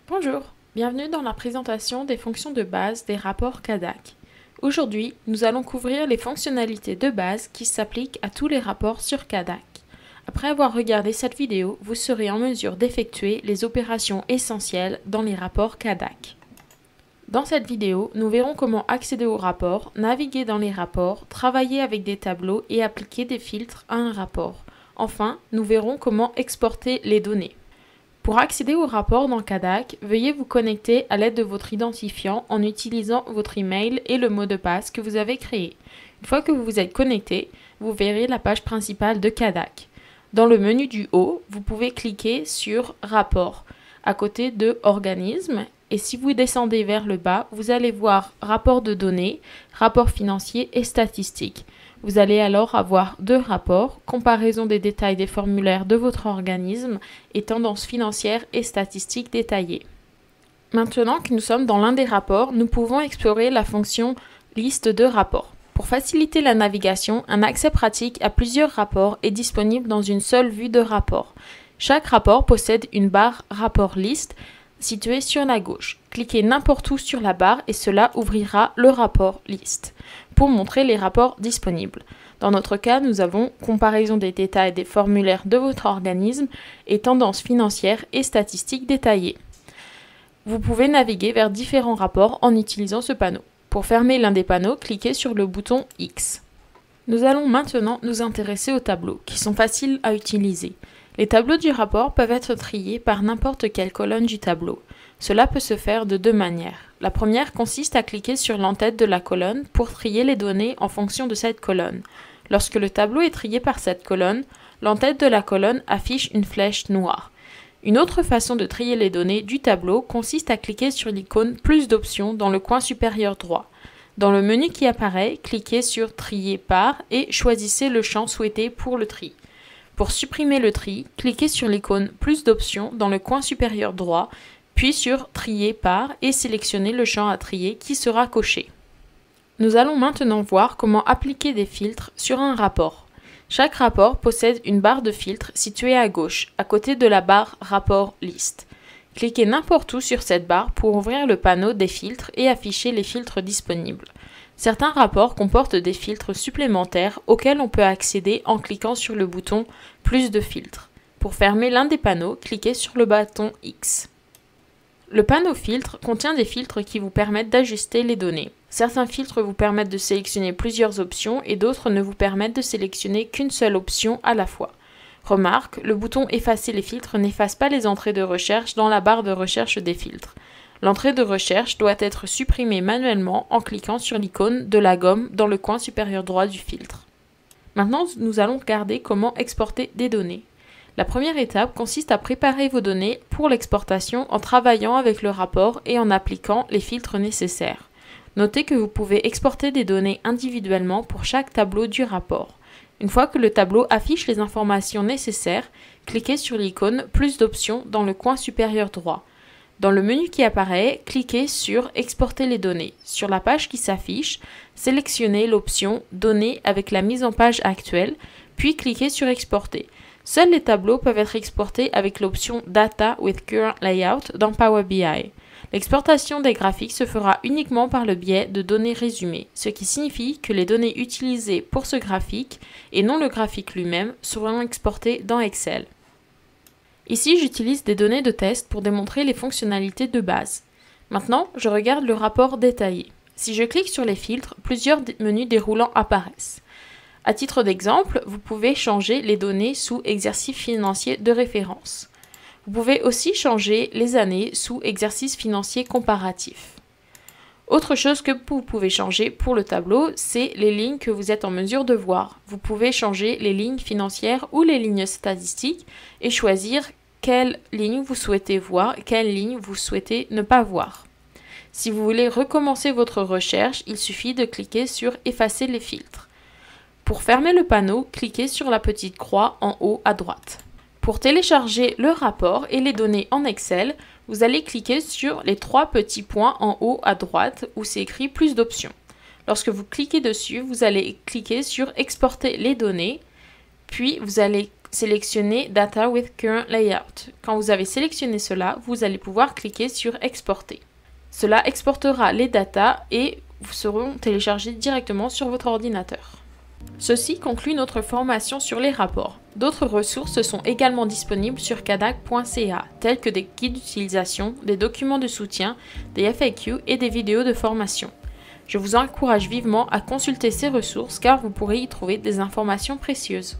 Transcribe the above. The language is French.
Bonjour, bienvenue dans la présentation des fonctions de base des rapports CADAC. Aujourd'hui, nous allons couvrir les fonctionnalités de base qui s'appliquent à tous les rapports sur CADAC. Après avoir regardé cette vidéo, vous serez en mesure d'effectuer les opérations essentielles dans les rapports CADAC. Dans cette vidéo, nous verrons comment accéder aux rapports, naviguer dans les rapports, travailler avec des tableaux et appliquer des filtres à un rapport. Enfin, nous verrons comment exporter les données. Pour accéder au rapport dans CADAC, veuillez vous connecter à l'aide de votre identifiant en utilisant votre email et le mot de passe que vous avez créé. Une fois que vous vous êtes connecté, vous verrez la page principale de CADAC. Dans le menu du haut, vous pouvez cliquer sur Rapport, à côté de Organisme, et si vous descendez vers le bas, vous allez voir Rapport de données, Rapport financier et statistiques. Vous allez alors avoir deux rapports, comparaison des détails des formulaires de votre organisme et tendances financières et statistiques détaillées. Maintenant que nous sommes dans l'un des rapports, nous pouvons explorer la fonction liste de rapports. Pour faciliter la navigation, un accès pratique à plusieurs rapports est disponible dans une seule vue de rapport. Chaque rapport possède une barre rapport liste située sur la gauche. Cliquez n'importe où sur la barre et cela ouvrira le rapport liste pour montrer les rapports disponibles. Dans notre cas, nous avons comparaison des détails des formulaires de votre organisme et tendances financières et statistiques détaillées. Vous pouvez naviguer vers différents rapports en utilisant ce panneau. Pour fermer l'un des panneaux, cliquez sur le bouton X. Nous allons maintenant nous intéresser aux tableaux, qui sont faciles à utiliser. Les tableaux du rapport peuvent être triés par n'importe quelle colonne du tableau. Cela peut se faire de deux manières. La première consiste à cliquer sur l'entête de la colonne pour trier les données en fonction de cette colonne. Lorsque le tableau est trié par cette colonne, l'entête de la colonne affiche une flèche noire. Une autre façon de trier les données du tableau consiste à cliquer sur l'icône « Plus d'options » dans le coin supérieur droit. Dans le menu qui apparaît, cliquez sur « Trier par » et choisissez le champ souhaité pour le tri. Pour supprimer le tri, cliquez sur l'icône « Plus d'options » dans le coin supérieur droit, puis sur « Trier par » et sélectionnez le champ à trier qui sera coché. Nous allons maintenant voir comment appliquer des filtres sur un rapport. Chaque rapport possède une barre de filtre située à gauche, à côté de la barre Rapport liste. Cliquez n'importe où sur cette barre pour ouvrir le panneau des filtres et afficher les filtres disponibles. Certains rapports comportent des filtres supplémentaires auxquels on peut accéder en cliquant sur le bouton « Plus de filtres ». Pour fermer l'un des panneaux, cliquez sur le bâton X. Le panneau filtre contient des filtres qui vous permettent d'ajuster les données. Certains filtres vous permettent de sélectionner plusieurs options et d'autres ne vous permettent de sélectionner qu'une seule option à la fois. Remarque, le bouton « Effacer les filtres » n'efface pas les entrées de recherche dans la barre de recherche des filtres. L'entrée de recherche doit être supprimée manuellement en cliquant sur l'icône de la gomme dans le coin supérieur droit du filtre. Maintenant, nous allons regarder comment exporter des données. La première étape consiste à préparer vos données pour l'exportation en travaillant avec le rapport et en appliquant les filtres nécessaires. Notez que vous pouvez exporter des données individuellement pour chaque tableau du rapport. Une fois que le tableau affiche les informations nécessaires, cliquez sur l'icône « Plus d'options » dans le coin supérieur droit. Dans le menu qui apparaît, cliquez sur « Exporter les données ». Sur la page qui s'affiche, sélectionnez l'option « Données avec la mise en page actuelle », puis cliquez sur « Exporter ». Seuls les tableaux peuvent être exportés avec l'option « Data with Current Layout » dans Power BI. L'exportation des graphiques se fera uniquement par le biais de données résumées, ce qui signifie que les données utilisées pour ce graphique, et non le graphique lui-même, seront exportées dans Excel. Ici, j'utilise des données de test pour démontrer les fonctionnalités de base. Maintenant, je regarde le rapport détaillé. Si je clique sur les filtres, plusieurs menus déroulants apparaissent. À titre d'exemple, vous pouvez changer les données sous exercice financier de référence. Vous pouvez aussi changer les années sous exercice financier comparatif. Autre chose que vous pouvez changer pour le tableau, c'est les lignes que vous êtes en mesure de voir. Vous pouvez changer les lignes financières ou les lignes statistiques et choisir quelle ligne vous souhaitez voir et quelle ligne vous souhaitez ne pas voir. Si vous voulez recommencer votre recherche, il suffit de cliquer sur « Effacer les filtres ». Pour fermer le panneau, cliquez sur la petite croix en haut à droite. Pour télécharger le rapport et les données en Excel, vous allez cliquer sur les trois petits points en haut à droite où c'est écrit « Plus d'options ». Lorsque vous cliquez dessus, vous allez cliquer sur « Exporter les données », puis vous allez sélectionnez Data with Current Layout. Quand vous avez sélectionné cela, vous allez pouvoir cliquer sur Exporter. Cela exportera les datas et seront téléchargés directement sur votre ordinateur. Ceci conclut notre formation sur les rapports. D'autres ressources sont également disponibles sur cadac.ca, telles que des guides d'utilisation, des documents de soutien, des FAQ et des vidéos de formation. Je vous encourage vivement à consulter ces ressources car vous pourrez y trouver des informations précieuses.